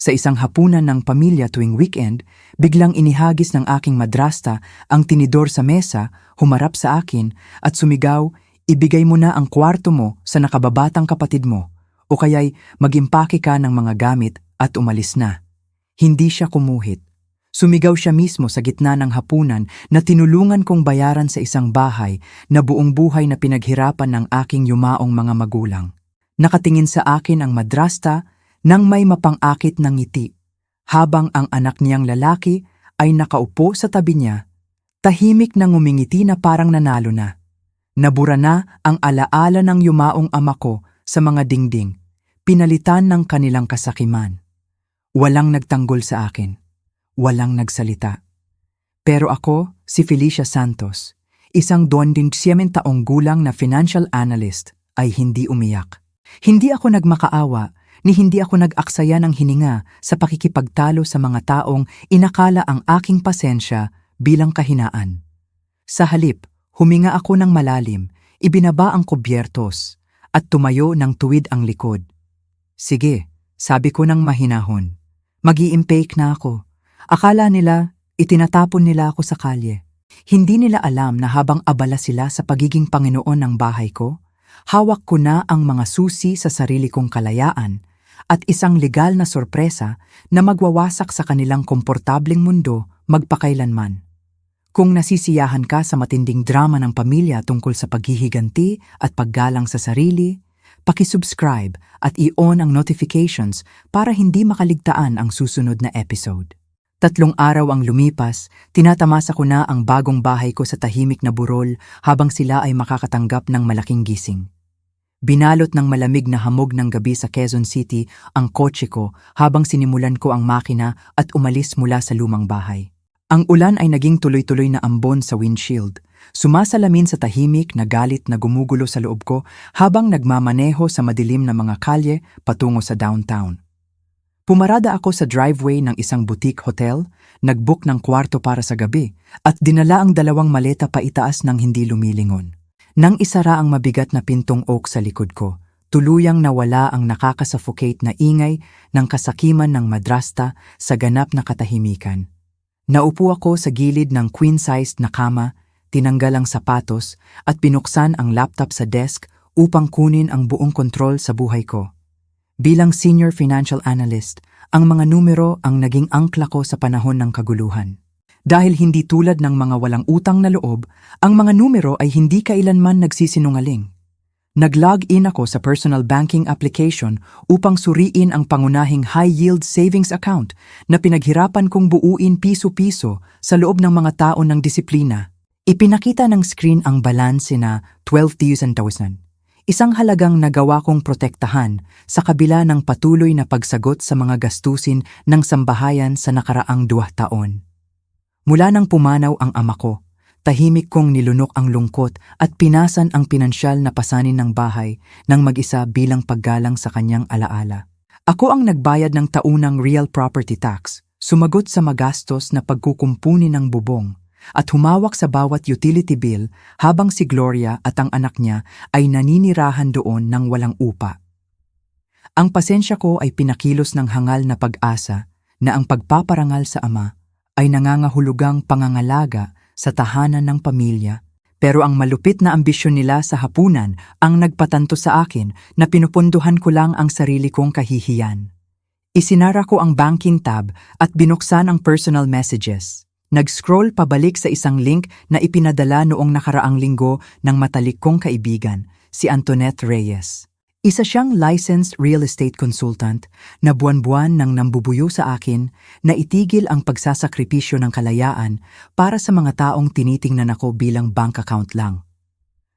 Sa isang hapunan ng pamilya tuwing weekend, biglang inihagis ng aking madrasta ang tinidor sa mesa, humarap sa akin at sumigaw, "Ibigay mo na ang kwarto mo sa nakababatang kapatid mo o kaya'y mag-impake ka ng mga gamit at umalis na." Hindi siya kumuhit. Sumigaw siya mismo sa gitna ng hapunan na tinulungan kong bayaran sa isang bahay na buong buhay na pinaghirapan ng aking yumaong mga magulang. Nakatingin sa akin ang madrasta nang may mapang-akit ng ngiti, habang ang anak niyang lalaki ay nakaupo sa tabi niya, tahimik na ngumingiti na parang nanalo na. Nabura na ang alaala ng yumaong ama ko sa mga dingding, pinalitan ng kanilang kasakiman. Walang nagtanggol sa akin, walang nagsalita. Pero ako, si Felicia Santos, isang 27 taong gulang na financial analyst, ay hindi umiyak. Hindi ako nagmakaawa, ni hindi ako nag-aksaya ng hininga sa pakikipagtalo sa mga taong inakala ang aking pasensya bilang kahinaan. Sa halip, huminga ako ng malalim, ibinaba ang kubyertos, at tumayo ng tuwid ang likod. "Sige," sabi ko ng mahinahon. "Mag-i-impake na ako." Akala nila, itinatapon nila ako sa kalye. Hindi nila alam na habang abala sila sa pagiging Panginoon ng bahay ko, hawak ko na ang mga susi sa sarili kong kalayaan at isang legal na sorpresa na magwawasak sa kanilang komportableng mundo magpakailanman. Kung nasisiyahan ka sa matinding drama ng pamilya tungkol sa paghihiganti at paggalang sa sarili, paki-subscribe at i-on ang notifications para hindi makaligtaan ang susunod na episode. 3 araw ang lumipas, tinatamasa ko na ang bagong bahay ko sa tahimik na burol habang sila ay makakatanggap ng malaking gising. Binalot ng malamig na hamog ng gabi sa Quezon City ang kotse ko habang sinimulan ko ang makina at umalis mula sa lumang bahay. Ang ulan ay naging tuloy-tuloy na ambon sa windshield, sumasalamin sa tahimik na galit na gumugulo sa loob ko habang nagmamaneho sa madilim na mga kalye patungo sa downtown. Pumarada ako sa driveway ng isang boutique hotel, nagbook ng kwarto para sa gabi, at dinala ang 2 maleta paitaas ng hindi lumilingon. Nang isara ang mabigat na pintong oak sa likod ko, tuluyang nawala ang nakakasuffocate na ingay ng kasakiman ng madrasta sa ganap na katahimikan. Naupo ako sa gilid ng queen-sized na kama, tinanggal ang sapatos at binuksan ang laptop sa desk upang kunin ang buong kontrol sa buhay ko. Bilang senior financial analyst, ang mga numero ang naging angkla ko sa panahon ng kaguluhan. Dahil hindi tulad ng mga walang utang na loob, ang mga numero ay hindi kailanman nagsisinungaling. Nag-log in ako sa personal banking application upang suriin ang pangunahing high-yield savings account na pinaghirapan kong buuin piso-piso sa loob ng mga taon ng disiplina. Ipinakita ng screen ang balanse na 12,000. Isang halagang nagawa kong protektahan sa kabila ng patuloy na pagsagot sa mga gastusin ng sambahayan sa nakaraang 2 taon. Mula nang pumanaw ang ama ko, tahimik kong nilunok ang lungkot at pinasan ang pinansyal na pasanin ng bahay ng mag-isa bilang paggalang sa kanyang alaala. Ako ang nagbayad ng taunang real property tax, sumagot sa magastos na pagkukumpuni ng bubong, at humawak sa bawat utility bill habang si Gloria at ang anak niya ay naninirahan doon ng walang upa. Ang pasensya ko ay pinakilos ng hangal na pag-asa na ang pagpaparangal sa ama ay nangangahulugang pangangalaga sa tahanan ng pamilya, pero ang malupit na ambisyon nila sa hapunan ang nagpatanto sa akin na pinupunduhan ko lang ang sarili kong kahihiyan. Isinara ko ang banking tab at binuksan ang personal messages. Nag-scroll pabalik sa isang link na ipinadala noong nakaraang linggo ng matalik kong kaibigan, si Antoinette Reyes. Isa siyang licensed real estate consultant na buwan-buwan nang nambubuyo sa akin na itigil ang pagsasakripisyo ng kalayaan para sa mga taong tinitingnan ako bilang bank account lang.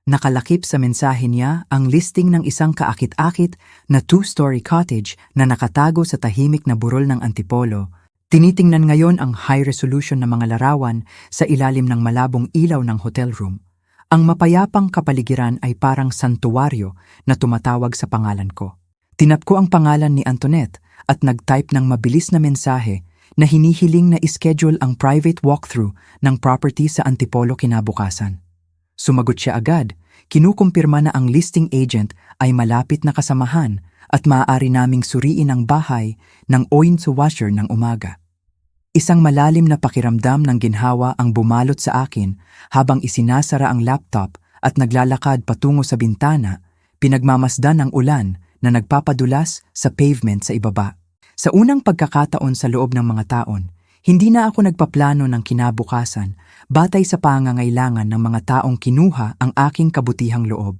Nakalakip sa mensahe niya ang listing ng isang kaakit-akit na 2-story cottage na nakatago sa tahimik na burol ng Antipolo. Tinitingnan ngayon ang high-resolution na mga larawan sa ilalim ng malabong ilaw ng hotel room. Ang mapayapang kapaligiran ay parang santuwaryo na tumatawag sa pangalan ko. Tinap ko ang pangalan ni Antoinette at nag-type ng mabilis na mensahe na hinihiling na ischedule ang private walkthrough ng property sa Antipolo kinabukasan. Sumagot siya agad, kinukumpirma na ang listing agent ay malapit na kasamahan at maaari naming suriin ang bahay ng oil washer ng umaga. Isang malalim na pakiramdam ng ginhawa ang bumalot sa akin habang isinasara ang laptop at naglalakad patungo sa bintana, pinagmamasdan ng ulan na nagpapadulas sa pavement sa ibaba. Sa unang pagkakataon sa loob ng mga taon, hindi na ako nagpaplano ng kinabukasan batay sa pangangailangan ng mga taong kinuha ang aking kabutihang loob.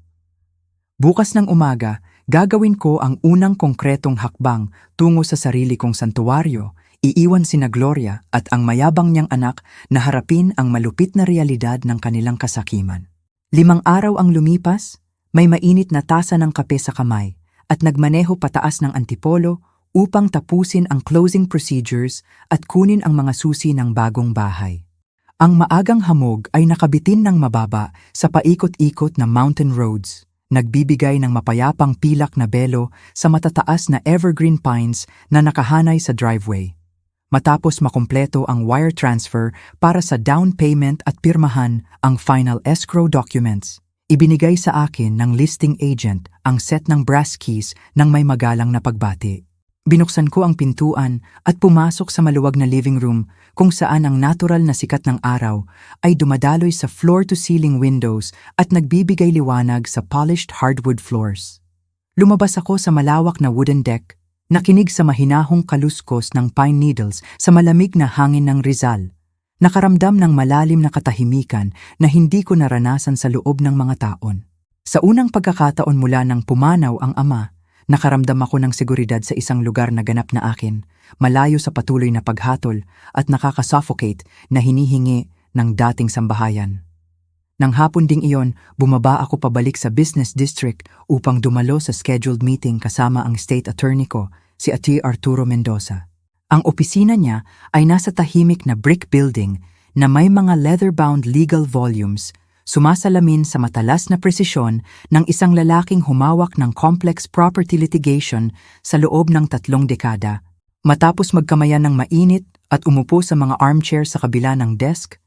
Bukas ng umaga, gagawin ko ang unang konkretong hakbang tungo sa sarili kong santuwaryo, iiwan sina Gloria at ang mayabang niyang anak na harapin ang malupit na realidad ng kanilang kasakiman. 5 araw ang lumipas, may mainit na tasa ng kape sa kamay at nagmaneho pataas ng Antipolo upang tapusin ang closing procedures at kunin ang mga susi ng bagong bahay. Ang maagang hamog ay nakabitin ng mababa sa paikot-ikot na mountain roads, nagbibigay ng mapayapang pilak na belo sa matataas na evergreen pines na nakahanay sa driveway. Matapos makumpleto ang wire transfer para sa down payment at pirmahan ang final escrow documents, ibinigay sa akin ng listing agent ang set ng brass keys ng may magalang na pagbati. Binuksan ko ang pintuan at pumasok sa maluwag na living room kung saan ang natural na sikat ng araw ay dumadaloy sa floor-to-ceiling windows at nagbibigay liwanag sa polished hardwood floors. Lumabas ako sa malawak na wooden deck, nakinig sa mahinahong kaluskos ng pine needles sa malamig na hangin ng Rizal. Nakaramdam ng malalim na katahimikan na hindi ko naranasan sa loob ng mga taon. Sa unang pagkakataon mula nang pumanaw ang ama, nakaramdam ako ng seguridad sa isang lugar na ganap na akin, malayo sa patuloy na paghatol at nakakasuffocate na hinihingi ng dating sambahayan. Nang hapon ding iyon, bumaba ako pabalik sa business district upang dumalo sa scheduled meeting kasama ang state attorney ko, si Ati Arturo Mendoza. Ang opisina niya ay nasa tahimik na brick building na may mga leather-bound legal volumes, sumasalamin sa matalas na presisyon ng isang lalaking humawak ng complex property litigation sa loob ng 3 dekada. Matapos magkamayan ng mainit at umupo sa mga armchair sa kabila ng desk,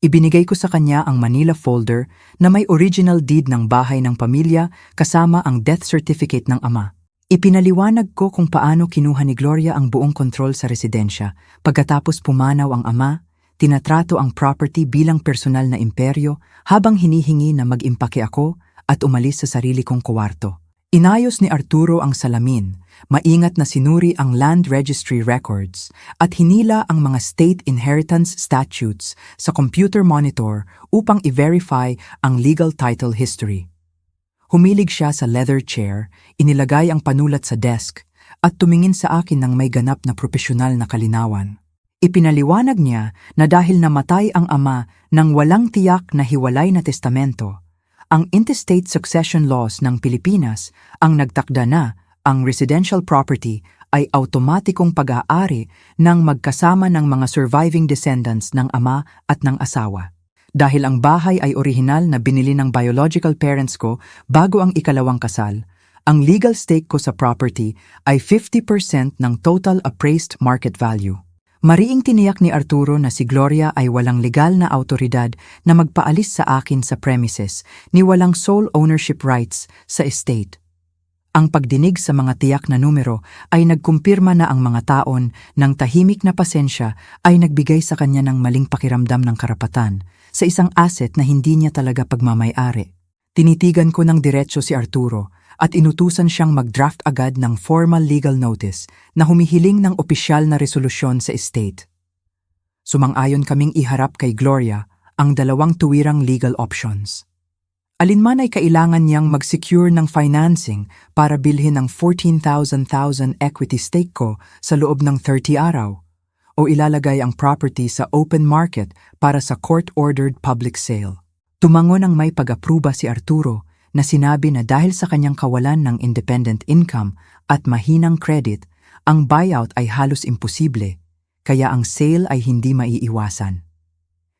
ibinigay ko sa kanya ang Manila folder na may original deed ng bahay ng pamilya kasama ang death certificate ng ama. Ipinaliwanag ko kung paano kinuha ni Gloria ang buong kontrol sa residensya. Pagkatapos pumanaw ang ama, tinatrato ang property bilang personal na imperyo habang hinihingi na mag-impake ako at umalis sa sarili kong kwarto. Inayos ni Arturo ang salamin, maingat na sinuri ang land registry records at hinila ang mga state inheritance statutes sa computer monitor upang i-verify ang legal title history. Humilig siya sa leather chair, inilagay ang panulat sa desk at tumingin sa akin ng may ganap na propesyonal na kalinawan. Ipinaliwanag niya na dahil namatay ang ama ng walang tiyak na hiwalay na testamento, ang intestate succession laws ng Pilipinas ang nagtakda na ang residential property ay automatikong pag-aari ng magkasama ng mga surviving descendants ng ama at ng asawa. Dahil ang bahay ay orihinal na binili ng biological parents ko bago ang ikalawang kasal, ang legal stake ko sa property ay 50% ng total appraised market value. Mariing tiniyak ni Arturo na si Gloria ay walang legal na autoridad na magpaalis sa akin sa premises ni walang sole ownership rights sa estate. Ang pagdinig sa mga tiyak na numero ay nagkumpirma na ang mga taon ng tahimik na pasensya ay nagbigay sa kanya ng maling pakiramdam ng karapatan sa isang asset na hindi niya talaga pagmamay-ari. Tinitigan ko ng diretso si Arturo at inutusan siyang mag-draft agad ng formal legal notice na humihiling ng opisyal na resolusyon sa estate. Sumang-ayon kaming iharap kay Gloria ang 2 tuwirang legal options. Alinman ay kailangan niyang mag-secure ng financing para bilhin ang 14,000 equity stake ko sa loob ng 30 araw o ilalagay ang property sa open market para sa court-ordered public sale. Tumango ng may pag-apruba si Arturo na sinabi na dahil sa kanyang kawalan ng independent income at mahinang credit, ang buyout ay halos imposible, kaya ang sale ay hindi maiiwasan.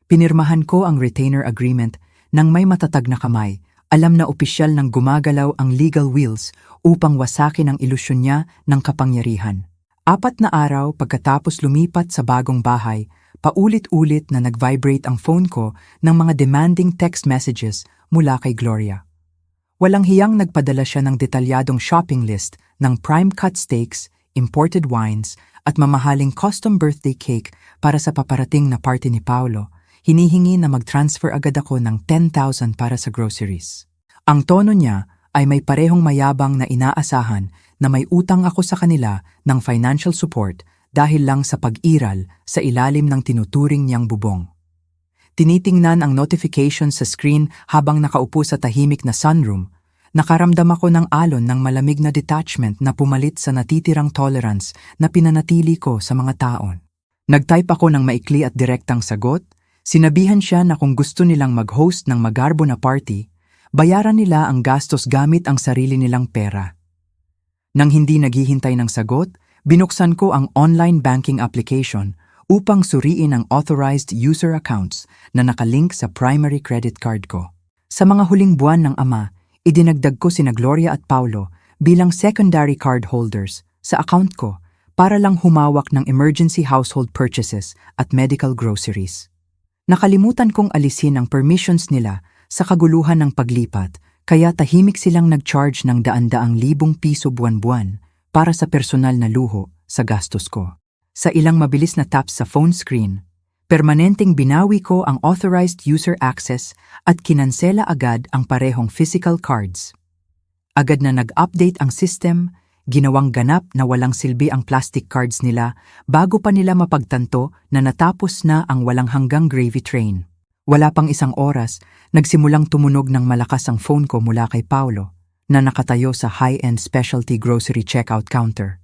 Pinirmahan ko ang retainer agreement nang may matatag na kamay, alam na opisyal nang gumagalaw ang legal wheels upang wasakin ang ilusyon niya ng kapangyarihan. 4 na araw pagkatapos lumipat sa bagong bahay, paulit-ulit na nag-vibrate ang phone ko ng mga demanding text messages mula kay Gloria. Walang hiyang nagpadala siya ng detalyadong shopping list ng prime cut steaks, imported wines, at mamahaling custom birthday cake para sa paparating na party ni Paolo, hinihingi na mag-transfer agad ako ng 10,000 para sa groceries. Ang tono niya ay may parehong mayabang na inaasahan na may utang ako sa kanila ng financial support dahil lang sa pag-iral sa ilalim ng tinuturing niyang bubong. Tinitingnan ang notification sa screen habang nakaupo sa tahimik na sunroom. Nakaramdam ako ng alon ng malamig na detachment na pumalit sa natitirang tolerance na pinanatili ko sa mga taon. Nag-type ako ng maikli at direktang sagot. Sinabihan siya na kung gusto nilang mag-host ng magarbo na party, bayaran nila ang gastos gamit ang sarili nilang pera. Nang hindi naghihintay ng sagot, binuksan ko ang online banking application upang suriin ang authorized user accounts na nakalink sa primary credit card ko. Sa mga huling buwan ng ama, idinagdag ko sina Gloria at Paulo bilang secondary card holders sa account ko para lang humawak ng emergency household purchases at medical groceries. Nakalimutan kong alisin ang permissions nila sa kaguluhan ng paglipat, kaya tahimik silang nag-charge ng daan-daang libong piso buwan-buwan para sa personal na luho sa gastos ko. Sa ilang mabilis na taps sa phone screen, permanenteng binawi ko ang authorized user access at kinansela agad ang parehong physical cards. Agad na nag-update ang system, ginawang ganap na walang silbi ang plastic cards nila bago pa nila mapagtanto na natapos na ang walang hanggang gravy train. Wala pang isang oras, nagsimulang tumunog ng malakas ang phone ko mula kay Paulo na nakatayo sa high-end specialty grocery checkout counter.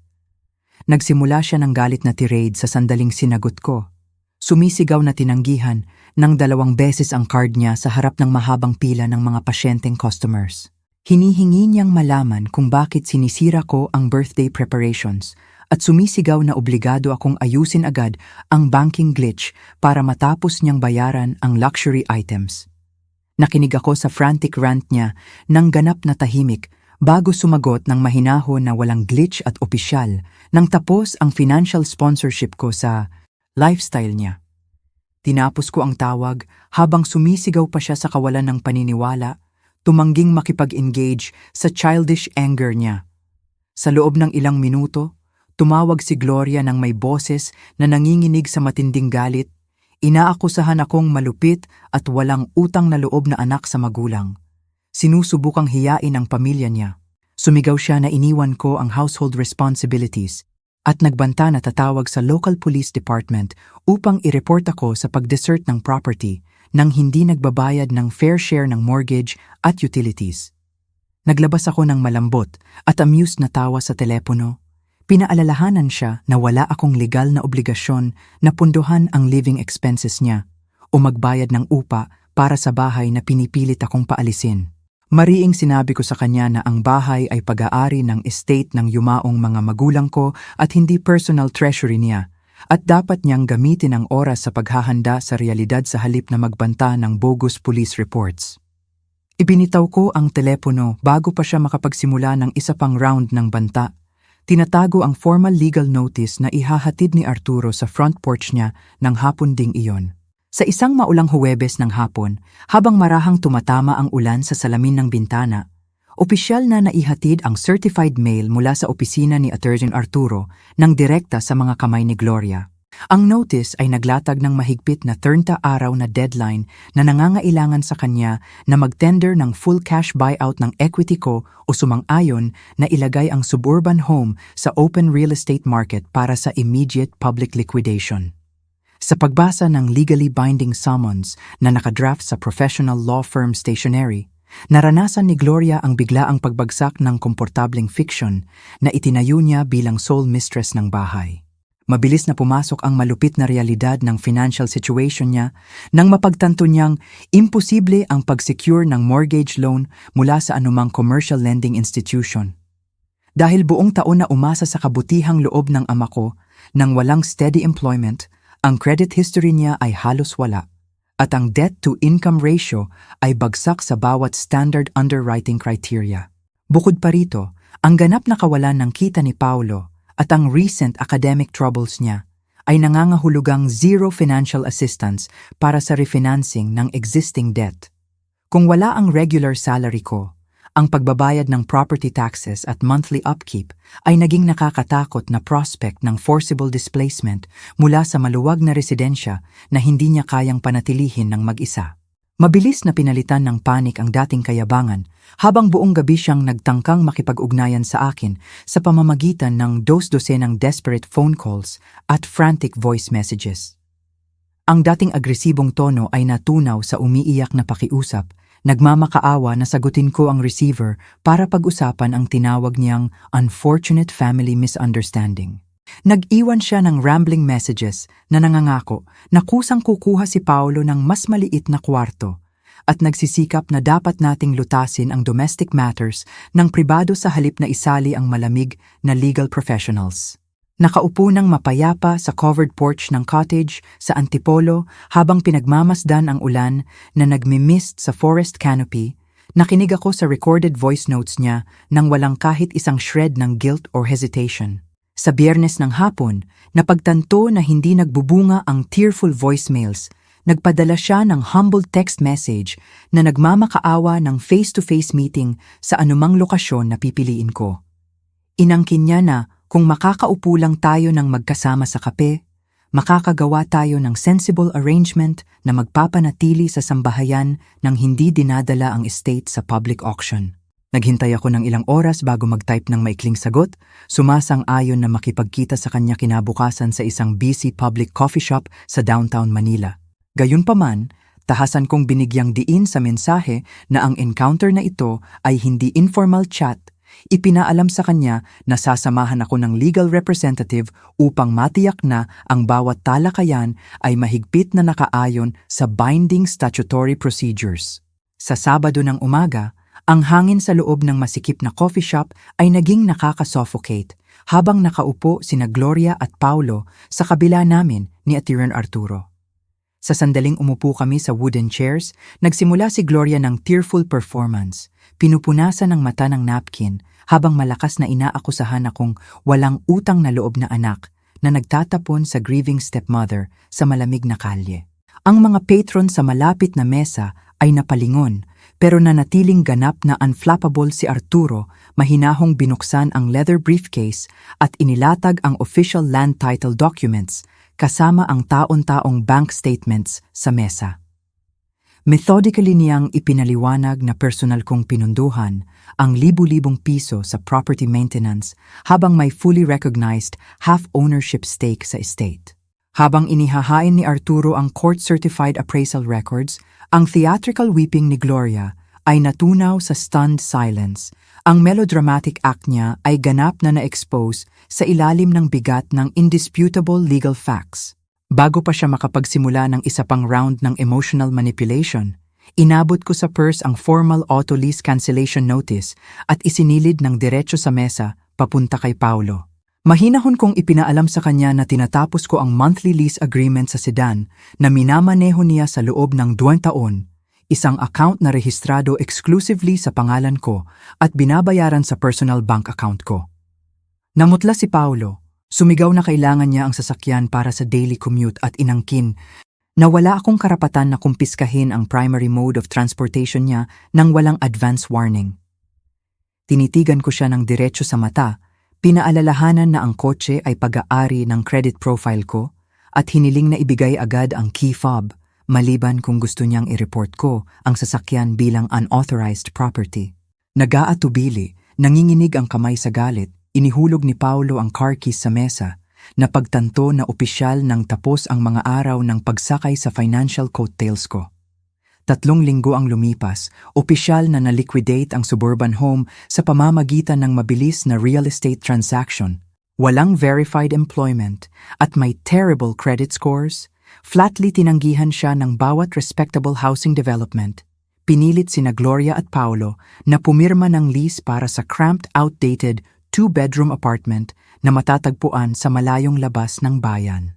Nagsimula siya ng galit na tirade sa sandaling sinagot ko. Sumisigaw na tinanggihan ng 2 beses ang card niya sa harap ng mahabang pila ng mga pasyenteng customers. Hinihingi niyang malaman kung bakit sinisira ko ang birthday preparations at sumisigaw na obligado akong ayusin agad ang banking glitch para matapos niyang bayaran ang luxury items. Nakinig ako sa frantic rant niya ng ganap na tahimik bago sumagot ng mahinahon na walang glitch at opisyal nang tapos ang financial sponsorship ko sa lifestyle niya. Tinapos ko ang tawag habang sumisigaw pa siya sa kawalan ng paniniwala, tumangging makipag-engage sa childish anger niya. Sa loob ng ilang minuto, tumawag si Gloria ng may boses na nanginginig sa matinding galit. Inaakusahan akong malupit at walang utang na loob na anak sa magulang. Sinusubukang hiyain ang pamilya niya. Sumigaw siya na iniwan ko ang household responsibilities at nagbanta na tatawag sa local police department upang i-report ako sa pag-desert ng property nang hindi nagbabayad ng fair share ng mortgage at utilities. Naglabas ako ng malambot at amused na tawa sa telepono. Pinaalalahanan siya na wala akong legal na obligasyon na punduhan ang living expenses niya o magbayad ng upa para sa bahay na pinipilit akong paalisin. Mariing sinabi ko sa kanya na ang bahay ay pag-aari ng estate ng yumaong mga magulang ko at hindi personal treasury niya, at dapat niyang gamitin ang oras sa paghahanda sa realidad sa halip na magbanta ng bogus police reports. Ibinitaw ko ang telepono bago pa siya makapagsimula ng isa pang round ng banta. Tinatago ang formal legal notice na ihahatid ni Arturo sa front porch niya ng hapon ding iyon. Sa isang maulang Huwebes ng hapon, habang marahang tumatama ang ulan sa salamin ng bintana, opisyal na naihatid ang certified mail mula sa opisina ni Attorney Arturo ng direkta sa mga kamay ni Gloria. Ang notice ay naglatag ng mahigpit na 30 araw na deadline na nangangailangan sa kanya na mag-tender ng full cash buyout ng equity ko o sumang-ayon na ilagay ang suburban home sa open real estate market para sa immediate public liquidation. Sa pagbasa ng legally binding summons na nakadraft sa professional law firm stationery, naranasan ni Gloria ang biglaang pagbagsak ng komportableng fiction na itinayo niya bilang sole mistress ng bahay. Mabilis na pumasok ang malupit na realidad ng financial situation niya nang mapagtanto niyang imposible ang pag-secure ng mortgage loan mula sa anumang commercial lending institution. Dahil buong taon na umasa sa kabutihang loob ng ama ko nang walang steady employment, ang credit history niya ay halos wala, at ang debt-to-income ratio ay bagsak sa bawat standard underwriting criteria. Bukod pa rito, ang ganap na kawalan ng kita ni Paulo at ang recent academic troubles niya ay nangangahulugang zero financial assistance para sa refinancing ng existing debt. Kung wala ang regular salary ko, Ang pagbabayad ng property taxes at monthly upkeep ay naging nakakatakot na prospect ng forcible displacement mula sa maluwag na residensya na hindi niya kayang panatilihin ng mag-isa. Mabilis na pinalitan ng panik ang dating kayabangan habang buong gabi siyang nagtangkang makipag-ugnayan sa akin sa pamamagitan ng dos-dosenang desperate phone calls at frantic voice messages. Ang dating agresibong tono ay natunaw sa umiiyak na pakiusap. Nagmamakaawa na sagutin ko ang receiver para pag-usapan ang tinawag niyang unfortunate family misunderstanding. Nag-iwan siya ng rambling messages na nangangako na kusang kukuha si Paolo ng mas maliit na kwarto at nagsisikap na dapat nating lutasin ang domestic matters ng pribado sa halip na isali ang malamig na legal professionals. Nakaupo ng mapayapa sa covered porch ng cottage sa Antipolo habang pinagmamasdan ang ulan na nagmimist sa forest canopy, nakinig ako sa recorded voice notes niya nang walang kahit isang shred ng guilt or hesitation. Sa Biyernes ng hapon, napagtanto na hindi nagbubunga ang tearful voicemails. Nagpadala siya ng humble text message na nagmamakaawa ng face-to-face meeting sa anumang lokasyon na pipiliin ko. Inangkin niya na kung makakaupo lang tayo ng magkasama sa kape, makakagawa tayo ng sensible arrangement na magpapanatili sa sambahayan nang hindi dinadala ang estate sa public auction. Naghintay ako ng ilang oras bago mag-type ng maikling sagot, sumasang-ayon na makipagkita sa kanya kinabukasan sa isang busy public coffee shop sa downtown Manila. Gayunpaman, tahasan kong binigyang diin sa mensahe na ang encounter na ito ay hindi informal chat. Ipinaalam sa kanya na sasamahan ako ng legal representative upang matiyak na ang bawat talakayan ay mahigpit na nakaayon sa binding statutory procedures. Sa Sabado ng umaga, ang hangin sa loob ng masikip na coffee shop ay naging nakaka-suffocate habang nakaupo sina Gloria at Paulo sa kabila namin ni Atiron Arturo. Sa sandaling umupo kami sa wooden chairs, nagsimula si Gloria ng tearful performance. Pinupunasan ng mata ng napkin habang malakas na inaakusahan akong walang utang na loob na anak na nagtatapon sa grieving stepmother sa malamig na kalye. Ang mga patron sa malapit na mesa ay napalingon pero nanatiling ganap na unflappable si Arturo, mahinahong binuksan ang leather briefcase at inilatag ang official land title documents kasama ang taon-taong bank statements sa mesa. Methodically niyang ipinaliwanag na personal kong pinunduhan ang libu-libong piso sa property maintenance habang may fully recognized half-ownership stake sa estate. Habang inihahain ni Arturo ang court-certified appraisal records, ang theatrical weeping ni Gloria ay natunaw sa stunned silence. Ang melodramatic act niya ay ganap na na-expose sa ilalim ng bigat ng indisputable legal facts. Bago pa siya makapagsimula ng isa pang round ng emotional manipulation, inabot ko sa purse ang formal auto lease cancellation notice at isinilid ng diretso sa mesa papunta kay Paulo. Mahinahon kong ipinaalam sa kanya na tinatapos ko ang monthly lease agreement sa sedan na minamaneho niya sa loob ng 2 taon, isang account na rehistrado exclusively sa pangalan ko at binabayaran sa personal bank account ko. Namutla si Paulo. Sumigaw na kailangan niya ang sasakyan para sa daily commute at inangkin na wala akong karapatan na kumpiskahin ang primary mode of transportation niya nang walang advance warning. Tinitigan ko siya ng diretso sa mata, pinaalalahanan na ang kotse ay pag-aari ng credit profile ko at hiniling na ibigay agad ang key fob maliban kung gusto niyang i-report ko ang sasakyan bilang unauthorized property. Nag-aatubili, nanginginig ang kamay sa galit. Inihulog ni Paulo ang car keys sa mesa, napagtanto na opisyal nang tapos ang mga araw ng pagsakay sa financial coattails ko. 3 linggo ang lumipas, opisyal na na-liquidate ang suburban home sa pamamagitan ng mabilis na real estate transaction. Walang verified employment at may terrible credit scores, flatly tinanggihan siya ng bawat respectable housing development. Pinilit sina Gloria at Paulo na pumirma ng lease para sa cramped, outdated 2-bedroom apartment na matatagpuan sa malayong labas ng bayan.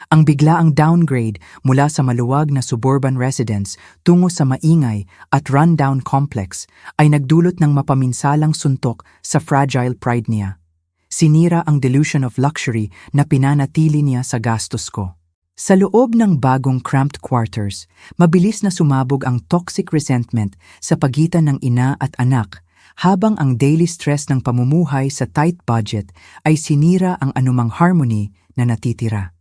Ang biglaang downgrade mula sa maluwag na suburban residence tungo sa maingay at rundown complex ay nagdulot ng mapaminsalang suntok sa fragile pride niya. Sinira ang delusion of luxury na pinanatili niya sa gastos ko. Sa loob ng bagong cramped quarters, mabilis na sumabog ang toxic resentment sa pagitan ng ina at anak habang ang daily stress ng pamumuhay sa tight budget ay sinira ang anumang harmony na natitira.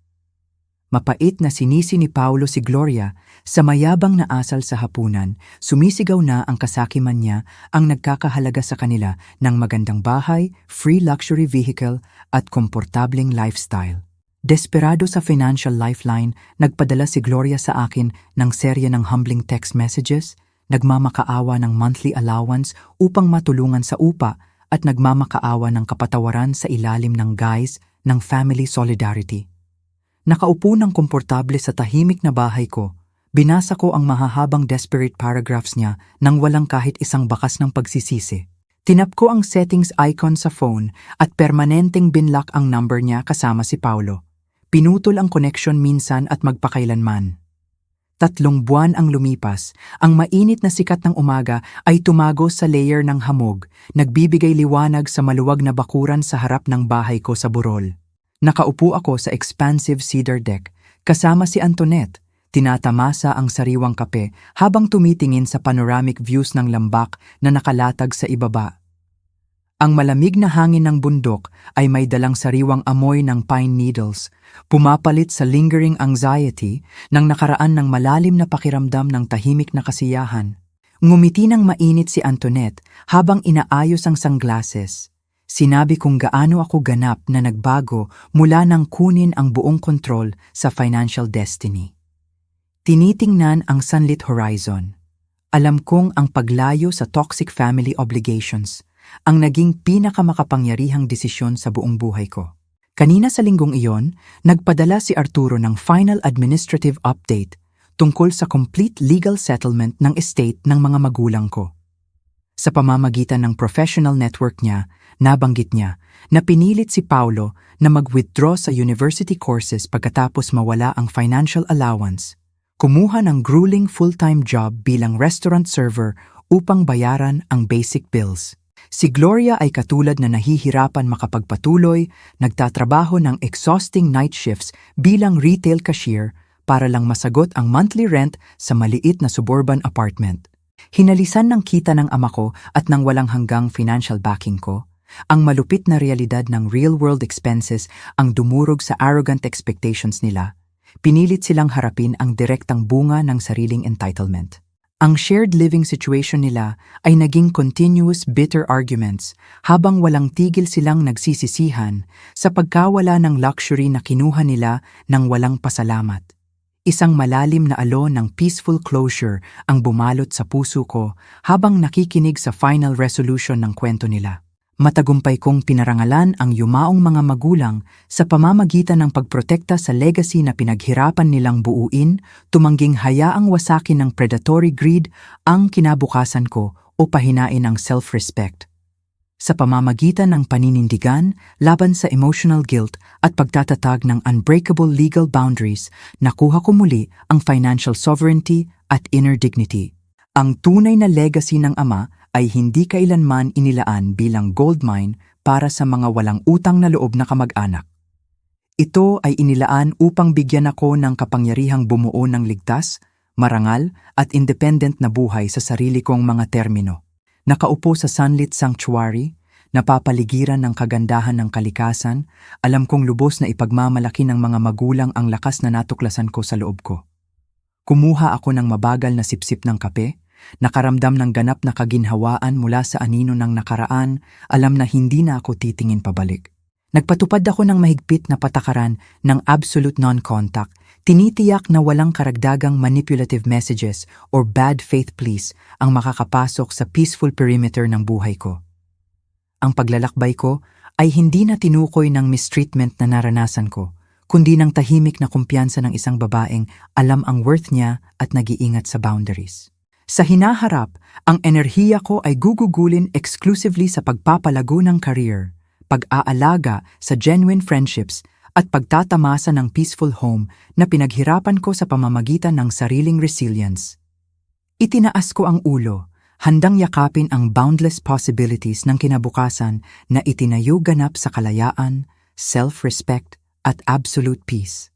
Mapait na sinisi ni Paulo si Gloria sa mayabang na asal sa hapunan, sumisigaw na ang kasakiman niya ang nagkakahalaga sa kanila ng magandang bahay, free luxury vehicle at komportableng lifestyle. Desperado sa financial lifeline, nagpadala si Gloria sa akin ng serye ng humbling text messages, nagmamakaawa ng monthly allowance upang matulungan sa upa at nagmamakaawa ng kapatawaran sa ilalim ng guise ng family solidarity. Nakaupo ng komportable sa tahimik na bahay ko, binasa ko ang mahahabang desperate paragraphs niya nang walang kahit isang bakas ng pagsisisi. Tinap ko ang settings icon sa phone at permanenteng binlock ang number niya kasama si Paulo. Pinutol ang connection minsan at magpakailanman. 3 buwan ang lumipas, ang mainit na sikat ng umaga ay tumago sa layer ng hamog, nagbibigay liwanag sa maluwag na bakuran sa harap ng bahay ko sa Burol. Nakaupo ako sa expansive cedar deck, kasama si Antoinette, tinatamasa ang sariwang kape habang tumitingin sa panoramic views ng lambak na nakalatag sa ibaba. Ang malamig na hangin ng bundok ay may dalang sariwang amoy ng pine needles, pumapalit sa lingering anxiety ng nakaraan ng malalim na pakiramdam ng tahimik na kasiyahan. Ngumiti ng mainit si Antoinette habang inaayos ang sunglasses. Sinabi kung gaano ako ganap na nagbago mula nang kunin ang buong kontrol sa financial destiny. Tinitingnan ang sunlit horizon. Alam kong ang paglayo sa toxic family obligations ang naging pinakamakapangyarihang desisyon sa buong buhay ko. Kanina sa linggong iyon, nagpadala si Arturo ng final administrative update tungkol sa complete legal settlement ng estate ng mga magulang ko. Sa pamamagitan ng professional network niya, nabanggit niya na pinilit si Paulo na mag-withdraw sa university courses pagkatapos mawala ang financial allowance, kumuha ng grueling full-time job bilang restaurant server upang bayaran ang basic bills. Si Gloria ay katulad na nahihirapan makapagpatuloy, nagtatrabaho ng exhausting night shifts bilang retail cashier para lang masagot ang monthly rent sa maliit na suburban apartment. Hinalisan ng kita ng ama ko at ng walang hanggang financial backing ko, ang malupit na realidad ng real-world expenses ang dumurog sa arrogant expectations nila. Pinilit silang harapin ang direktang bunga ng sariling entitlement. Ang shared living situation nila ay naging continuous bitter arguments habang walang tigil silang nagsisisihan sa pagkawala ng luxury na kinuha nila ng walang pasalamat. Isang malalim na alon ng peaceful closure ang bumalot sa puso ko habang nakikinig sa final resolution ng kwento nila. Matagumpay kong pinarangalan ang yumaong mga magulang sa pamamagitan ng pagprotekta sa legacy na pinaghirapan nilang buuin, tumangging hayaang wasakin ng predatory greed ang kinabukasan ko o pahinain ang self-respect. Sa pamamagitan ng paninindigan laban sa emotional guilt at pagtatatag ng unbreakable legal boundaries, nakuha ko muli ang financial sovereignty at inner dignity. Ang tunay na legacy ng ama ay hindi kailanman inilaan bilang goldmine para sa mga walang utang na loob na kamag-anak. Ito ay inilaan upang bigyan ako ng kapangyarihang bumuo ng ligtas, marangal at independent na buhay sa sarili kong mga termino. Nakaupo sa sunlit sanctuary, napapaligiran ng kagandahan ng kalikasan, alam kong lubos na ipagmamalaki ng mga magulang ang lakas na natuklasan ko sa loob ko. Kumuha ako ng mabagal na sipsip ng kape, nakaramdam ng ganap na kaginhawaan mula sa anino ng nakaraan, alam na hindi na ako titingin pabalik. Nagpatupad ako ng mahigpit na patakaran ng absolute non-contact, tinitiyak na walang karagdagang manipulative messages or bad faith pleas ang makakapasok sa peaceful perimeter ng buhay ko. Ang paglalakbay ko ay hindi na tinukoy ng mistreatment na naranasan ko, kundi ng tahimik na kumpiyansa ng isang babaeng alam ang worth niya at nag-iingat sa boundaries. Sa hinaharap, ang enerhiya ko ay gugugulin exclusively sa pagpapalago ng career, pag-aalaga sa genuine friendships at pagtatamasa ng peaceful home na pinaghirapan ko sa pamamagitan ng sariling resilience. Itinaas ko ang ulo, handang yakapin ang boundless possibilities ng kinabukasan na itinayo ganap sa kalayaan, self-respect at absolute peace.